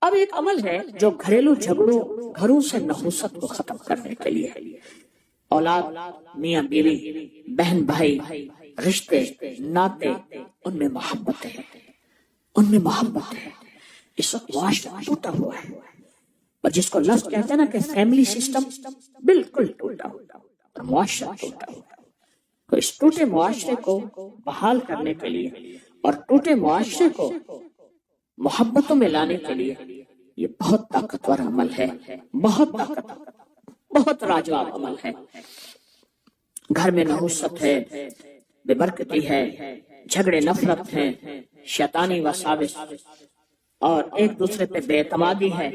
اب ایک عمل ہے جو گھریلو جھگڑوں، گھروں سے نحوست کو ختم کرنے کے لیے ہے۔ اولاد، میاں بیوی، بہن بھائی، رشتے ناتے، ان میں محبت ہے، ان میں محبت ہے۔ اس وقت معاشرہ ٹوٹا ہوا ہے، اور جس کو لفظ کہتے ہیں نا کہ فیملی سسٹم بالکل ٹوٹا ہوا، اور معاشرہ ٹوٹا ہوا۔ تو اس ٹوٹے معاشرے کو بحال کرنے کے لیے اور ٹوٹے معاشرے کو محبتوں میں لانے کے لیے یہ بہت طاقتور عمل ہے، بہت لاجواب عمل ہے۔ گھر میں نحوست ہے، بے برکتی ہے، جھگڑے نفرت ہیں، شیطانی وساوس اور ایک دوسرے پہ بے اعتمادی ہے۔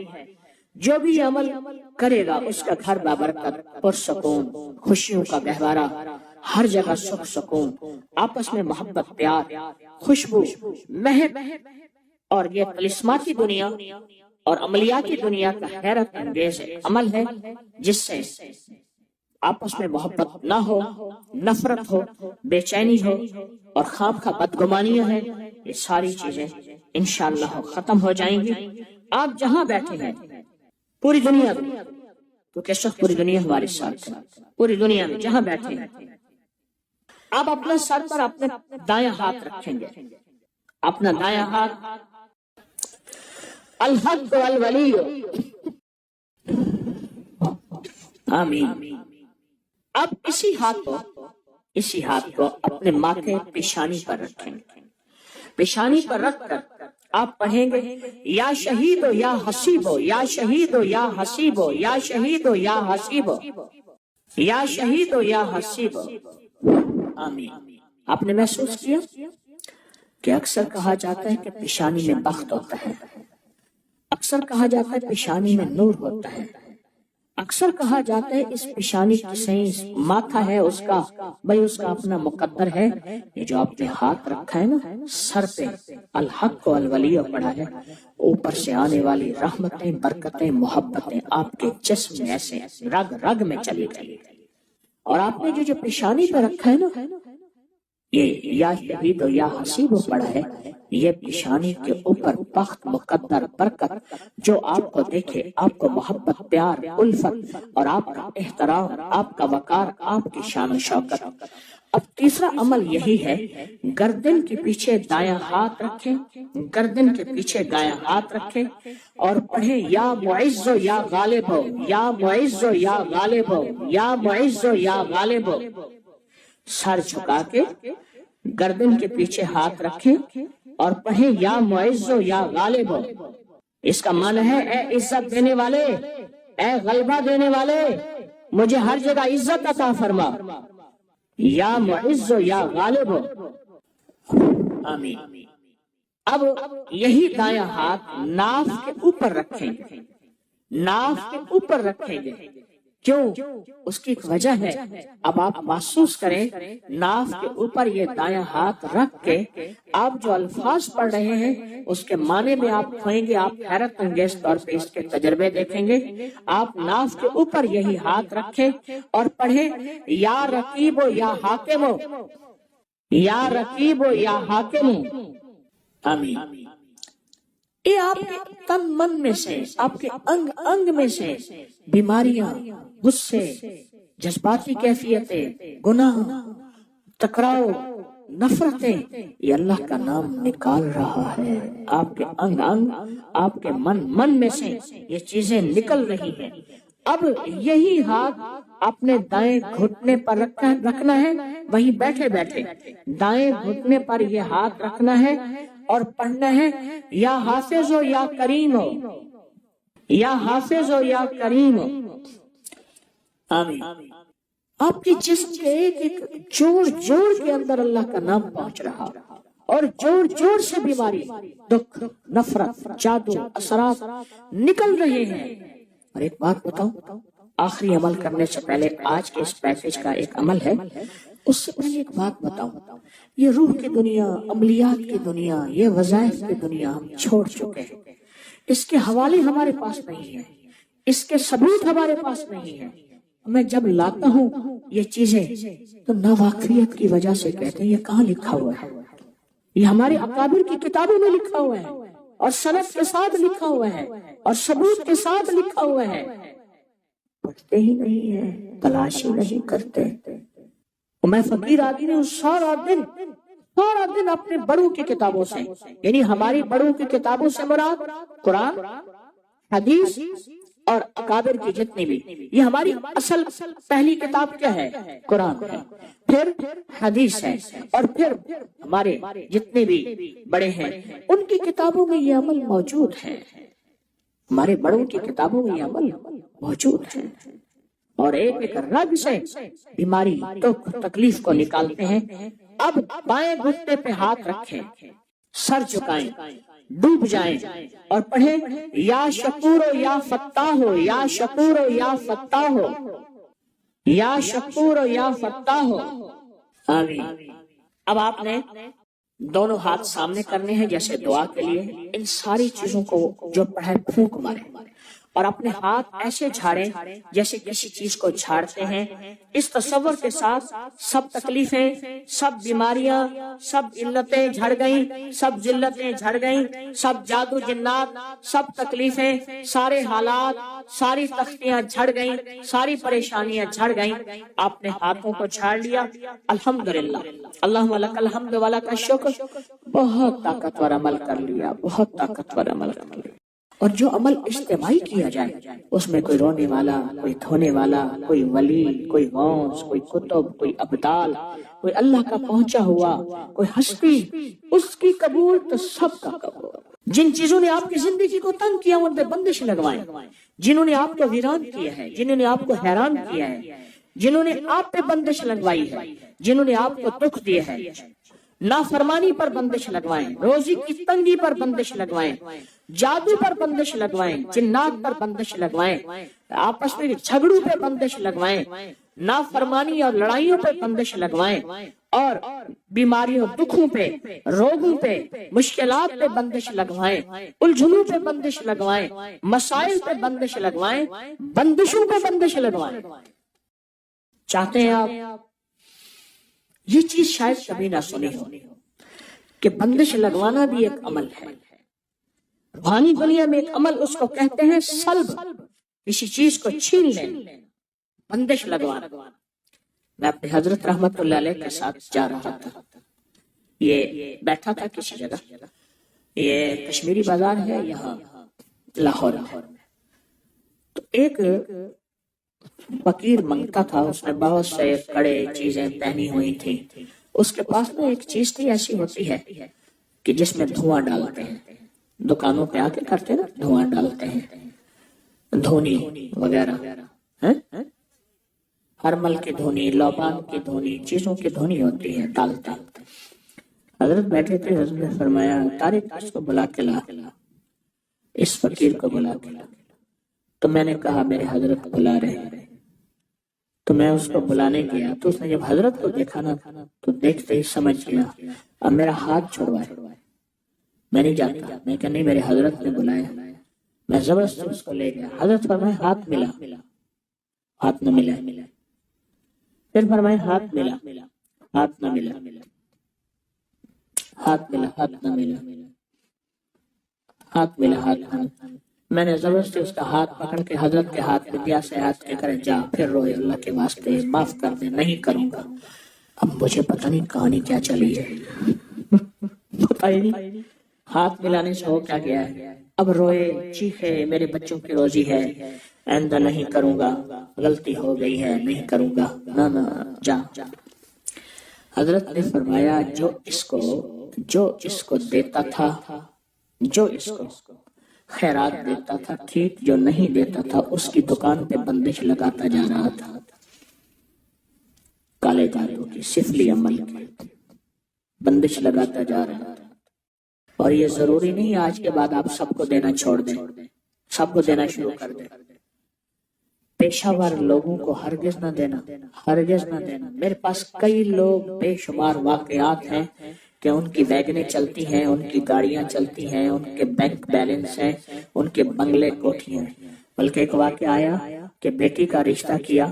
جو بھی یہ عمل کرے گا اس کا گھر بابرکت، پرسکون، خوشیوں کا گہوارہ، ہر جگہ سکھ سکون، آپس میں محبت، پیار، خوشبو، مہک، اور یہ طلسماتی دنیا اور عملیاتی دنیا کا حیرت انگیز عمل ہے جس سے آپس میں محبت نہ ہو، نفرت ہو، بے چینی ہو اور خواہ بدگمانیاں ہیں، یہ ساری چیزیں انشاءاللہ ختم ہو جائیں گی۔ آپ جہاں بیٹھے ہیں پوری دنیا میں، کیونکہ اس وقت پوری دنیا ہمارے ساتھ ہے، پوری دنیا میں جہاں بیٹھے ہیں آپ اپنا سر پر اپنے دایاں ہاتھ رکھیں گے، اپنا دایاں ہاتھ الحق والولی، آمین۔ اب اسی ہاتھ کو اپنے ماتھے پیشانی پر رکھیں گے، پیشانی پر رکھ کر آپ پڑھیں گے یا شہید ہو یا حسیب ہو، یا شہید ہو یا حسیب ہو، یا شہید ہو یا حسیب ہو، یا شہید ہو یا حسیب ہو، آمین۔ آپ نے محسوس کیا کہ اکثر کہا جاتا ہے کہ پیشانی میں بخت ہوتا ہے، اکثر کہا جاتا ہے پیشانی میں نور ہوتا ہے، اکثر کہا جاتا ہے اس پیشانی سے ماتھا ہے اس کا، بھئی اس کا اپنا مقدر ہے۔ یہ جو آپ نے ہاتھ رکھا ہے نا سر پہ، الحق والولی پڑھا ہے، اوپر سے آنے والی رحمتیں، برکتیں، محبتیں آپ کے جسم میں ایسے رگ رگ میں چلی جائیں۔ اور آپ نے جو پیشانی پہ رکھا ہے نا، یہ یا شہید یا حسیب پڑھا ہے، یہ پیشانی کے اوپر بخت، مقدر، برکت، جو آپ کو دیکھے، آپ کو محبت، پیار، الفت اور آپ کا احترام، آپ کا وقار، آپ کی شان و شوکت۔ اب تیسرا عمل یہی ہے، گردن کے پیچھے دایاں ہاتھ رکھیں، گردن کے پیچھے دایاں ہاتھ رکھیں اور پڑھیں یا معز یا غالب ہو، یا معز یا غالب ہو، یا معز یا غالب ہو۔ سر جھکا کے گردن کے پیچھے ہاتھ رکھیں اور پڑھیں یا معز یا غالب ہو۔ اس کا معنی ہے اے عزت دینے والے، اے غلبہ دینے والے، مجھے ہر جگہ عزت عطا فرما، یا معز یا غالب ہو، آمین۔ اب یہی دایاں ہاتھ ناف کے اوپر رکھیں گے، ناف کے اوپر رکھیں گے۔ کیوں؟ اس کی ایک وجہ ہے، اب آپ محسوس کریں ناف کے اوپر یہ دایاں ہاتھ رکھ کے آپ جو الفاظ پڑھ رہے ہیں اس کے معنی میں آپ کھوئیں گے، آپ حیرت انگیز طور پہ اس کے تجربے دیکھیں گے۔ آپ ناف کے اوپر یہی ہاتھ رکھیں اور پڑھیں یا رقیب ہو یا حاکم ہو، یا رقیب ہو یا حاکم ہو، آمین۔ یہ آپ کے تن من میں سے، آپ کے انگ انگ میں سے بیماریاں، غصے، جذباتی کیفیتیں، گناہ، ٹکراؤ، نفرتیں، یہ اللہ کا نام نکال رہا ہے۔ آپ کے انگ انگ، آپ کے من میں سے یہ چیزیں نکل رہی ہیں۔ اب یہی ہاتھ اپنے دائیں گھٹنے پر رکھنا ہے، وہیں بیٹھے بیٹھے دائیں گھٹنے پر یہ ہاتھ رکھنا ہے اور پڑھنا ہے یا حافظ ہو یا کریم ہو، یا حافظ ہو یا کریم ہو، آمین۔ آپ کے جسم کے ایک ایک جوڑ جوڑ کے اندر اللہ کا نام پہنچ رہا اور جوڑ جوڑ سے بیماری، دکھ، نفرت، جادو، اثرات نکل رہے ہیں۔ اور ایک بات بتاؤں، آخری عمل کرنے سے پہلے آج کے اس پیکج کا ایک عمل ہے، اس سے پہلے ایک بات بتاؤں، یہ روح کی دنیا، عملیات کی دنیا، یہ وظائف کی دنیا ہم چھوڑ چکے ہیں۔ اس کے حوالے ہمارے پاس نہیں ہیں، اس کے ثبوت ہمارے پاس نہیں ہیں۔ میں جب لاتا ہوں یہ چیزیں تو ناواقفیت کی وجہ سے کہتے ہیں یہ کہاں لکھا ہوا ہے، یہ ہمارے اکابر کی کتابوں میں لکھا ہوا ہے اور سند کے ساتھ لکھا ہوا ہے اور ثبوت کے ساتھ لکھا ہوا ہے، پڑھتے ہی نہیں ہے، تلاش ہی نہیں کرتے۔ میں فقیر آدمی ہوں، سارا دن اپنے بڑوں کی کتابوں سے، یعنی ہماری بڑوں کی کتابوں سے مراد قرآن، حدیث اور اکابر کی جتنی بھی، یہ ہماری اصل پہلی کتاب کیا ہے؟ قرآن ہے، پھر حدیث ہے، اور پھر ہمارے جتنے بھی بڑے ہیں ان کی کتابوں میں یہ عمل موجود ہے، ہمارے بڑوں کی کتابوں میں یہ عمل موجود ہے، اور ایک ایک رگ سے بیماری تکلیف کو نکالتے ہیں۔ اب بائیں گھٹنے پہ ہاتھ رکھیں، سر جھکائیں، ڈوب جائیں اور پڑھیں یا شکور و یا فتاح ہو، یا شکور و یا فتاح ہو، یا شکور و یا فتاح ہو، آمین۔ اب آپ نے دونوں ہاتھ سامنے کرنے ہیں جیسے دعا کے لیے، ان ساری چیزوں کو جو پڑھے پھونک مارے اور اپنے ہاتھ ایسے جھاڑیں جیسے کسی چیز کو جھاڑتے ہیں، اس تصور کے ساتھ سب تکلیفیں، سب بیماریاں، سب علتیں جھڑ گئیں، سب ذلتیں جھڑ گئیں، سب جادو جنات، سب تکلیفیں، سارے حالات، ساری تختیاں جھڑ گئیں، ساری پریشانیاں جھڑ گئیں۔ آپ نے ہاتھوں کو جھاڑ لیا، الحمدللہ، اللہم لک الحمد ولک الشکر، بہت طاقتور عمل کر لیا، بہت طاقتور عمل کر لیا۔ اور جو عمل اجتماعی کیا جائے اس میں کوئی رونے والا، کوئی دھونے والا، کوئی ولی، کوئی غوث، کوئی کتب، کوئی ابدال، کوئی اللہ کا پہنچا ہوا، کوئی ہستی، اس کی قبول تو سب کا قبول۔ جن چیزوں نے آپ کی زندگی کو تنگ کیا ان پہ بندش لگوائیں، جنہوں نے آپ کو ویران کیا ہے، جنہوں نے آپ کو حیران کیا ہے، جنہوں نے آپ پہ بندش لگوائی ہے، جنہوں نے آپ کو دکھ دیا ہے، نافرمانی پر بندش لگوائیں، روزی کی تنگی پر بندش لگوائیں، جادو پر بندش لگوائیں، جنات پر بندش لگوائیں، آپس میں جھگڑوں پہ بندش لگوائیں، نافرمانی اور لڑائیوں پہ بندش لگوائیں، اور بیماریوں، دکھوں پہ، روگوں پہ، مشکلات پہ بندش لگوائیں، الجھنوں پہ بندش لگوائیں، مسائل پہ بندش لگوائیں، بندشوں پہ بندش لگوائیں۔ چاہتے ہیں آپ یہ چیز شاید کبھی نہ سنی ہو کہ بندش لگوانا بھی ایک عمل ہے۔ روحانی دنیا میں ایک عمل اس کو کہتے ہیں سلب، کسی چیز کو چھین لیں، بندش لگوانا۔ میں اپنے حضرت رحمت اللہ علیہ کے ساتھ جا رہا تھا، یہ بیٹھا تھا کسی جگہ، یہ کشمیری بازار ہے یہاں لاہور میں، تو ایک فقیر منگتا تھا، اس نے بہت سے کڑے چیزیں پہنی ہوئی تھی، اس کے پاس میں ایک چیز تھی ایسی ہوتی ہے کہ جس میں دھواں ڈالتے ہیں، دکانوں پہ آ کے کرتے نا، دھواں ڈالتے ہیں، دھونی وغیرہ، ہرمل کی دھونی، لوبان کی دھونی، چیزوں کی دھونی ہوتی ہے، ڈالتے ہیں۔ حضرت بیٹھے تھے، حضرت نے فرمایا طارق اس کو بلا کے لا، اس فقیر کو بلا کے لا۔ تو میں نے کہا میرے حضرت بلا رہے ہیں، تو میں اس کو بلانے گیا، تو اس نے جب حضرت کو دیکھا نا تو دیکھتے ہی سمجھ گیا، اب میرا ہاتھ چھڑوائے، میں نہیں جاتا، میں کہا نہیں میرے حضرت نے بلایا، میں زبردستی اس کو لے گیا۔ حضرت فرمائے ہاتھ ملا، ہاتھ نہ ملا، پھر فرمائے ہاتھ ملا، ہاتھ نہ ملا، ہاتھ ملا، ہاتھ نہ ملا، ہاتھ ملا، ہاتھ نہ ملا۔ میں نے زبردستی اس کا ہاتھ پکڑ کے حضرت کے ہاتھ میں دیا، سے ہاتھ کے کرے جا، پھر روئے اللہ کے واسطے معاف کر دے، نہیں کروں گا۔ اب مجھے پتہ نہیں کہانی کیا چلی ہے، پتہ ہی نہیں ہاتھ ملانے سے ہو کیا گیا ہے۔ اب روئے، چیخے، میرے بچوں کی روزی ہے، آئندہ نہیں کروں گا، غلطی ہو گئی ہے، نہیں کروں گا، نہ نہ جا۔ حضرت نے فرمایا جو اس کو دیتا تھا، جو اس کو خیرات دیتا تھا ٹھیک، جو نہیں دیتا تھا اس کی دکان پہ بندش لگاتا جا رہا تھا، کالے جادو کی، سفلی عمل کی بندش لگاتا جا رہا تھا۔ اور یہ ضروری نہیں آج کے بعد آپ سب کو دینا چھوڑ دیں، سب کو دینا شروع کر دیں، پیشہ ور لوگوں کو ہرگز نہ دینا، ہرگز نہ دینا۔ میرے پاس کئی لوگ، بے شمار واقعات ہیں کہ ان کی ویگنیں چلتی ہیں، ان کی گاڑیاں چلتی ہیں، ان کے بینک بیلنس ہیں، ان کے بنگلے کوٹھیاں ہیں۔ بلکہ ایک واقعہ آیا کہ بیٹی کا رشتہ کیا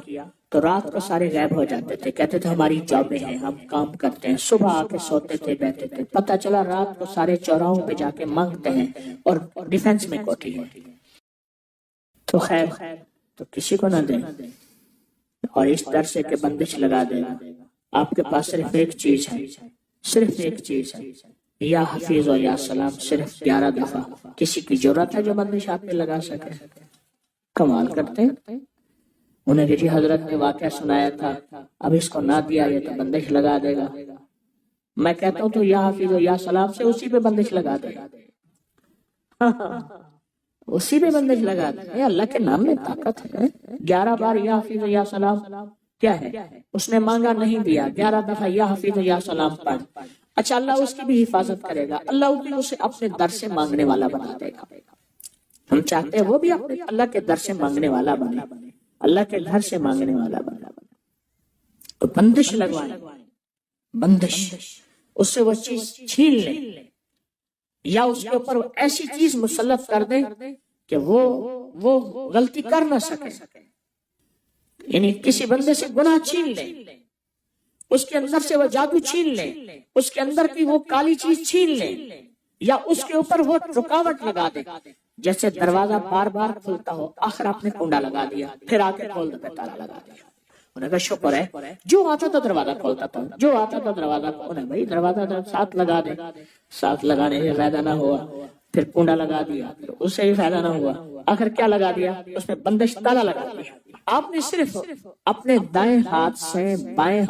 تو رات کو سارے غائب ہو جاتے تھے، کہتے تھے ہماری جابیں ہیں، ہم کام کرتے ہیں، صبح آ کے سوتے تھے بیٹھتے تھے، پتہ چلا رات کو سارے چوراہوں پہ جا کے مانگتے ہیں اور ڈیفنس میں کوٹھی ہے، تو خیر تو کسی کو نہ دیں، اور اس طرح سے کہ بندش لگا دے گا۔ آپ کے پاس صرف ایک چیز ہے، صرف ایک چیز ہے، یا حفیظ و یا سلام، صرف 11 دفعہ۔ کسی کی ضرورت ہے جو بندش آپ پہ لگا سکے؟ کمال کرتے ہیں۔ انہیں کہ جی حضرت نے واقعہ سنایا تھا، اب اس کو نہ دیا یہ تو بندش لگا دے گا۔ میں کہتا ہوں تو یا حفیظ و یا سلام سے اسی پہ بندش لگا دے گا، اسی پہ بندش لگا دے گا۔ اللہ کے نام میں طاقت ہے۔ 11 بار یا حفیظ و یا سلام کیا ہے؟ اس نے مانگا نہیں دیا، 11 دفعہ یا حفیظ و یا سلام پڑھ، اچھا اللہ اس کی بھی حفاظت کرے گا، اللہ بھی اسے اپنے در سے مانگنے والا بنا دے گا۔ ہم چاہتے ہیں وہ بھی اپنے اللہ کے در سے مانگنے والا بنے، اللہ کے گھر سے مانگنے والا بنا۔ تو بندش لگوائیں، بندش، اس سے وہ چیز چھین لے یا اس کے اوپر ایسی چیز مسلط کر دے کہ وہ غلطی کر نہ سکے، یعنی کسی بندے سے گناہ چھین لے، اس کے اندر سے وہ جادو چھین لے، اس کے اندر کی وہ کالی چیز چھین لے، یا اس کے اوپر وہ رکاوٹ لگا دے، جیسے دروازہ بار بار کھلتا ہو، آخر آپ نے کنڈا لگا دیا، پھر آ کے کھول دے تالا لگا دیا۔ انہیں کہا شکر ہے، جو آتا تھا دروازہ کھولتا تھا، جو آتا تھا دروازہ کھولتا، بھائی دروازہ ساتھ لگا دے، ساتھ لگانے سے فائدہ نہ ہوا، پھر کنڈا لگا دیا، پھر اس سے بھی فائدہ نہ ہوا، آخر کیا لگا دیا؟ اس میں بندش تالا لگا دیا۔ آپ نے صرف اپنے دائیں ہاتھ سے بائیں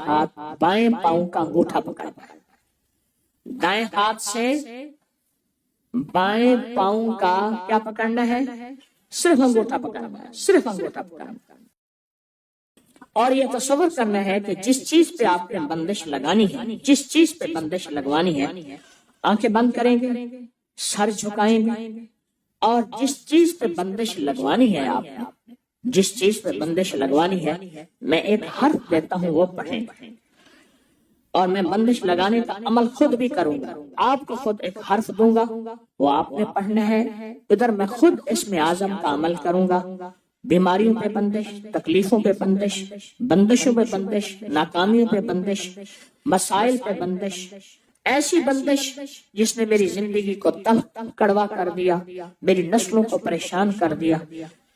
پاؤں کا انگوٹھا پکڑنا ہے، دائیں ہاتھ سے بائیں پاؤں کا کیا پکڑنا ہے؟ صرف انگوٹھا پکڑنا ہے، صرف انگوٹھا پکڑنا ہے، اور یہ تصور کرنا ہے کہ جس چیز پہ آپ نے بندش لگانی ہے، جس چیز پہ بندش لگوانی ہے، آنکھیں بند کریں گے، سر جھکائیں گے، اور جس چیز پہ بندش لگوانی ہے، آپ نے جس چیز پہ بندش لگوانی ہے، میں ایک حرف دیتا ہوں وہ پڑھیں، اور میں بندش لگانے کا عمل خود بھی کروں گا۔ آپ کو خود ایک حرف دوں گا، وہ آپ نے پڑھنا ہے، ادھر میں خود اسم اعظم کا عمل کروں گا۔ بیماریوں پہ بندش، تکلیفوں پہ بندش، بندشوں پہ بندش، ناکامیوں پہ بندش، مسائل پہ بندش، ایسی بندش جس نے میری زندگی کو تلخ کڑوا کر دیا، میری نسلوں کو پریشان کر دیا،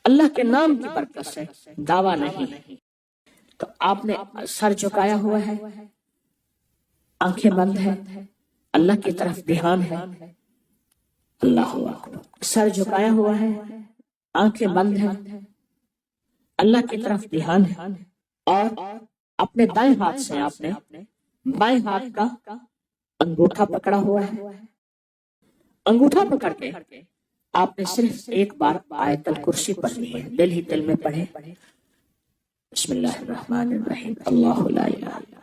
اللہ کے نام کی برکت سے، دعویٰ نہیں۔ تو آپ نے سر جھکایا ہوا ہے، آنکھیں بند ہے، اللہ کی طرف دھیان ہے، اللہ اکبر، سر جھکایا ہوا ہے، آنکھیں بند ہے، اللہ کی طرف دھیان ہے، اور اپنے دائیں ہاتھ سے آپ نے بائیں ہاتھ کا انگوٹھا پکڑا ہوا ہے۔ انگوٹھا پکڑ کے آپ نے صرف ایک بار آیت الکرسی پڑھنی ہے، دل ہی دل میں پڑھے، بسم اللہ الرحمن الرحیم، اللہ لا الہ الا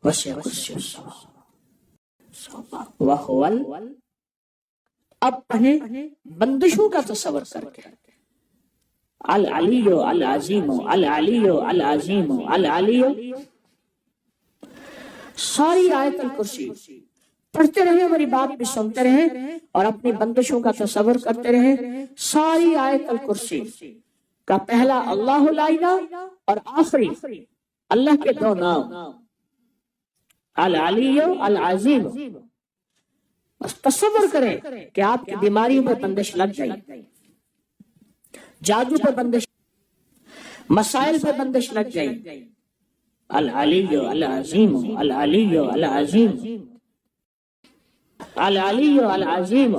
وسع کرسی السماوات وهو اب پڑھیں بندشوں کا تصور کر کے، العلی العظیم العلی العظیم العلی، ساری آیت الکرسی پڑھتے رہیں، ہماری بات بھی سنتے رہیں اور اپنی بندشوں کا تصور کرتے رہیں۔ ساری آیت الکرسی کا پہلا اللہ لا الہ اور آخری اللہ کے دو نام، العلی العظیم، بس تصور کریں کہ آپ کی بیماریوں پہ بندش لگ گئی، جادو پہ بندش، مسائل پہ بندش لگ گئی، العلی العظیم العلی العظیم العلی العظیم،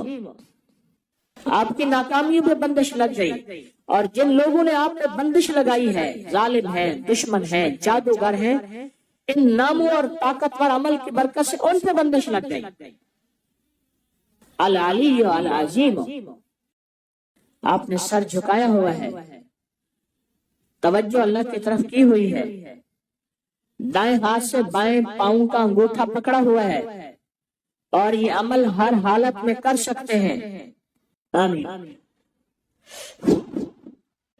آپ کی ناکامیوں پہ بندش لگ گئی، اور جن لوگوں نے آپ پہ بندش لگائی ہے، ظالم ہے، دشمن ہے، جادوگر ہے، ان ناموں اور طاقتور عمل کی برکت سے ان پہ بندش لگ گئی، العلی العظیم۔ آپ نے سر جھکایا ہوا ہے، توجہ اللہ کی طرف کی ہوئی ہے، دائیں ہاتھ سے بائیں پاؤں کا انگوٹھا پکڑا ہوا ہے، اور یہ عمل ہر حالت میں کر سکتے ہیں۔ آمین۔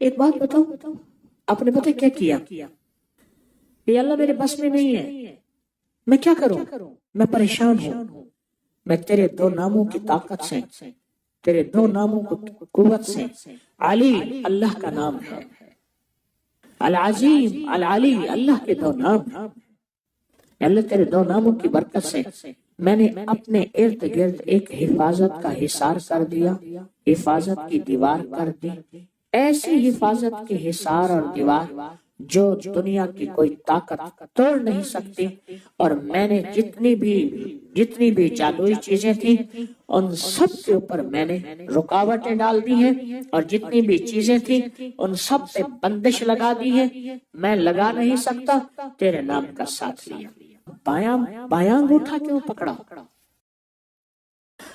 ایک بات بتاؤ، آپ نے پتہ کیا کیا؟ یہ اللہ میرے بس میں نہیں ہے، میں کیا کروں؟ میں پریشان ہوں، میں تیرے دو ناموں کی طاقت سے، تیرے دو ناموں کی قوت سے، علی اللہ کا نام ہے، العظیم العلی، اللہ کے 2 نام ہیں۔ اللہ تیرے 2 ناموں کی برکت سے میں نے اپنے ارد گرد ایک حفاظت کا حصار کر دیا، حفاظت کی دیوار کر دی، ایسی حفاظت کی حصار اور دیوار جو دنیا کی کوئی طاقت توڑ نہیں سکتی۔ اور میں نے جتنی بھی جادوئی چیزیں تھیں ان سب کے اوپر میں نے رکاوٹیں ڈال دی ہیں، اور جتنی بھی چیزیں تھیں ان سب پہ بندش لگا دی ہے، میں لگا نہیں سکتا، تیرے نام کا ساتھ لیا۔ بایاں انگوٹھا کیوں پکڑا؟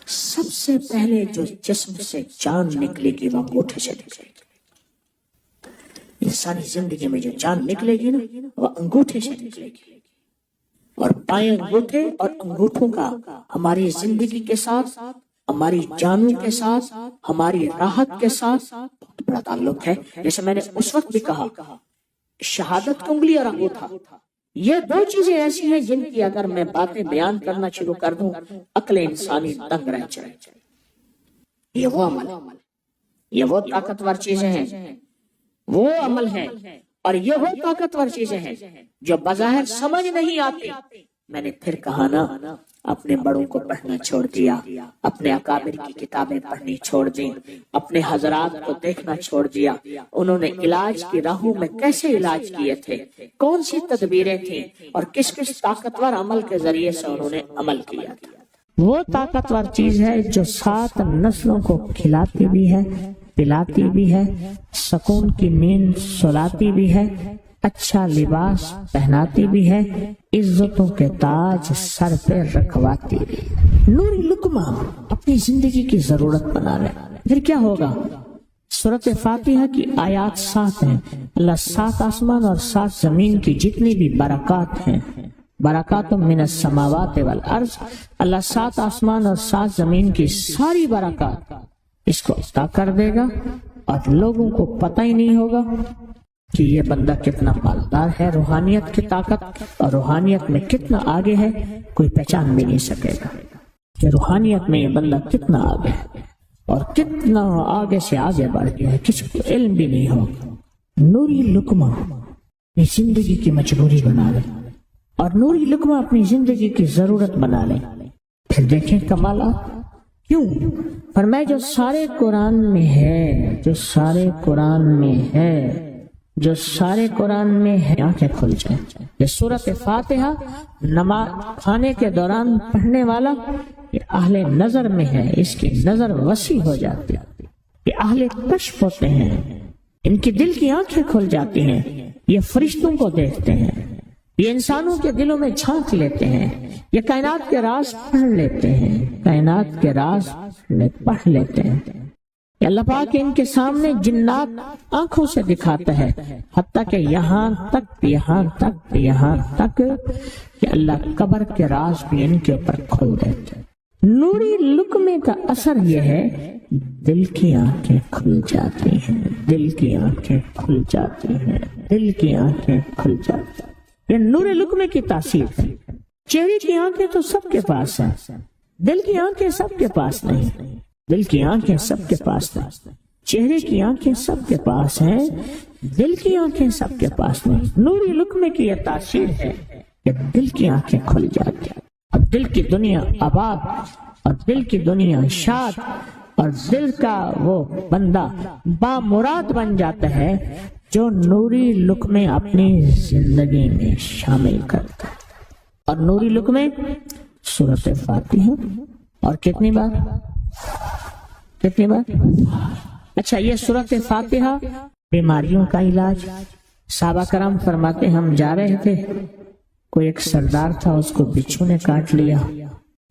سب سے پہلے جو جسم سے جان نکلے گی وہ انگوٹھے سے نکلے گی۔ انسانی زندگی میں جو جان نکلے گی نا وہ انگوٹھے سے نکلے گی، اور بائیں انگوٹھے اور انگوٹھوں کا ہماری زندگی کے ساتھ، ہماری جانوں کے ساتھ، ہماری راحت کے ساتھ بہت بڑا تعلق ہے۔ جیسے میں نے اس وقت بھی کہا، شہادت کی انگلی اور انگوٹھا، یہ 2 چیزیں ایسی ہیں جن کی اگر میں باتیں بیان کرنا شروع کر دوں عقل انسانی دنگ رہ جائے۔ یہ وہ عمل، یہ وہ طاقتور چیزیں ہیں، وہ عمل ہے، اور یہ وہ طاقتور چیزیں ہیں جو بظاہر سمجھ نہیں آتی۔ میں نے پھر کہا نا، اپنے بڑوں کو پڑھنا چھوڑ دیا، اپنے اکابر کی کتابیں پڑھنی چھوڑ دی، اپنے حضرات کو دیکھنا چھوڑ دیا۔ انہوں نے علاج کی راہوں میں کیسے علاج کیے تھے، کون سی تدبیریں تھیں، اور کس کس طاقتور عمل کے ذریعے سے انہوں نے عمل کیا تھا۔ وہ طاقتور چیز ہے جو 7 نسلوں کو کھلاتی بھی ہے، پلاتی بھی ہے، سکون کی نیند سلاتی بھی ہے، اچھا لباس پہناتی بھی ہے، عزتوں کے تاج سر پہ رکھواتی بھی۔ نوری لقمہ اپنی زندگی کی ضرورت بنا لے، پھر کیا ہوگا؟ سورۃ فاتحہ کی آیات 7 ہیں۔ اللہ 7 آسمان اور 7 زمین کی جتنی بھی برکات ہیں، برکات من السماوات والارض، اللہ 7 آسمان اور 7 زمین کی ساری برکات اس کو عطا کر دے گا، اور لوگوں کو پتہ ہی نہیں ہوگا کہ یہ بندہ کتنا مالدار ہے، روحانیت کی طاقت اور روحانیت میں کتنا آگے ہے، کوئی پہچان بھی نہیں سکے گا کہ روحانیت میں یہ بندہ کتنا آگے ہے اور کتنا آگے سے آگے بڑھ گیا ہے، کسی کو علم بھی نہیں ہوگا۔ نوری لقمہ اپنی زندگی کی مجبوری بنا لے، اور نوری لقمہ اپنی زندگی کی ضرورت بنا لے، پھر دیکھیں کمالات۔ کیوں؟ فرمائے جو سارے قرآن میں ہے، جو سارے قرآن میں ہے، جو سارے قرآن میں ہے، آنکھیں کھل جائیں۔ یہ سورۃ فاتحہ نماز کھانے کے دوران پڑھنے والا یہ اہل نظر میں ہے، اس کی نظر وسیع ہو جاتی ہے، یہ اہل کشف ہوتے ہیں، ان کی دل کی آنکھیں کھل جاتی ہیں، یہ فرشتوں کو دیکھتے ہیں، یہ انسانوں کے دلوں میں جھانک لیتے ہیں، یہ کائنات کے راز پڑھ لیتے ہیں، کائنات کے راز پڑھ لیتے ہیں۔ اللہ پاک ان کے سامنے جنات آنکھوں سے دکھاتا ہے، حتیٰ کہ یہاں تک کہ اللہ قبر کے راز بھی ان کے اوپر کھول دیتے ہیں۔ نوری لقمے کا اثر یہ ہے، دل کی آنکھیں کھل جاتی ہیں، دل کی آنکھیں کھل جاتی ہیں، دل کی آنکھیں کھل جاتی ہیں۔ یہ نور لقمے کی تاثیر ہے۔ چہرے کی آنکھیں تو سب کے پاس ہیں، دل کی آنکھیں سب کے پاس نہیں، دل کی آنکھیں سب کے پاس نہیں، چہرے کی آنکھیں سب کے پاس ہیں، دل کی آنکھیں سب کے پاس نہیں۔ نوری لقمے کی یہ تاثیر ہے کہ دل کی آنکھیں کھل جاتی ہیں، اب دل کی دنیا آباد اور دل کی دنیا شاد، اور دل کا وہ بندہ بامراد بن جاتا ہے جو نوری لقمے اپنی زندگی میں شامل کرتا ہے۔ اور نوری لقمے سورۃ فاتحہ، اور کتنی بار؟ اچھا، یہ سورۃ فاتحہ بیماریوں کا علاج۔ صحابہ کرام فرماتے ہم جا رہے تھے، کوئی ایک سردار تھا، اس کو بچھو نے کاٹ لیا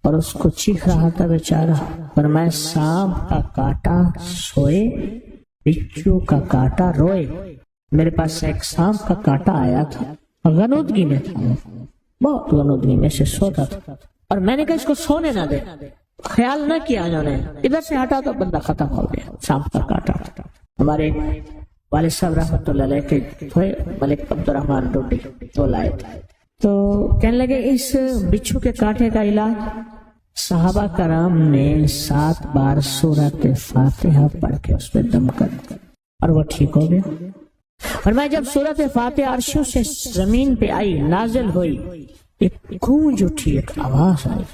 اور اس کو چیخ رہا تھا بیچارہ، فرمایا سانپ کا کاٹا سوئے، بچھو کا کاٹا روئے۔ میرے پاس ایک سانپ کا کاٹا آیا تھا، غنودگی میں تھا، بہت غنودگی میں سے سوتا تھا، اور میں نے کہا اس کو سونے نہ دے، خیال نہ کیا انہوں نے، ادھر سے ہٹا تو بندہ ختم ہو گیا، سانپ کا کاٹا۔ ہمارے والد صاحب رحمۃ اللہ علیہ کے تھے ملک عبد الرحمن ڈوڈی، تو لائے تھے، تو کہنے لگے اس بچھو کے کاٹے کا علاج، صحابہ کرام نے 7 بار سورۃ فاتحہ پڑھ کے اس پہ دم کر دیا اور وہ ٹھیک ہو گیا۔ فرمایا جب سورت فاتحہ عرشوں سے زمین پہ آئی، نازل ہوئی، ایک گونج اٹھی، ایک آواز آئی۔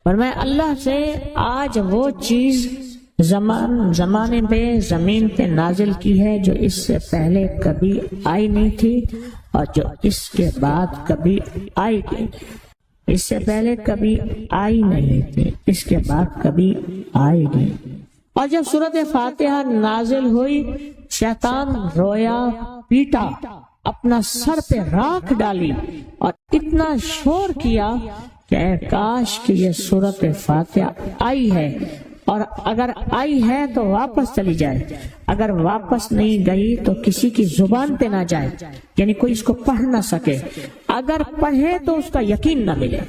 فرمایا اللہ سے آج وہ چیز زمانے پہ زمین پہ نازل کی ہے جو اس سے پہلے کبھی آئی نہیں تھی اور جو اس کے بعد کبھی آئی نہیں، اس سے پہلے کبھی آئی نہیں تھی، اس کے بعد کبھی آئی نہیں۔ اور جب سورت فاتحہ نازل ہوئی، شیطان رویا، پیٹا، اپنا سر پہ راکھ ڈالی اور اتنا شور کیا کہ اے کاش کہ یہ سورت فاتحہ آئی ہے، اور اگر آئی ہے تو واپس چلی جائے، اگر واپس نہیں گئی تو کسی کی زبان پہ نہ جائے، یعنی کوئی اس کو پڑھ نہ سکے، اگر پڑھے تو اس کا یقین نہ ملے۔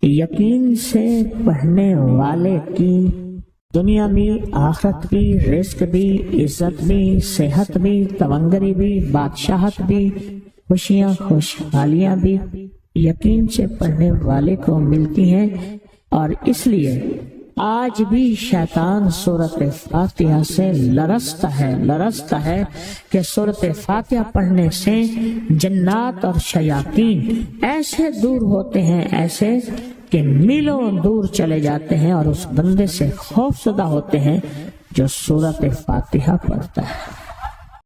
یقین سے پڑھنے والے کی دنیا بھی، آخرت بھی، رزق بھی، عزت بھی، صحت بھی، تونگری بھی، بادشاہت بھی، خوشیاں خوشحالیاں بھی یقین سے پڑھنے والے کو ملتی ہیں۔ اور اس لیے آج بھی شیطان سورت فاتحہ سے لرزتا ہے کہ سورت فاتحہ پڑھنے سے جنات اور شیاطین ایسے دور ہوتے ہیں، ایسے کہ میلوں دور چلے جاتے ہیں اور اس بندے سے خوف زدہ ہوتے ہیں جو سورت فاتحہ پڑھتا ہے۔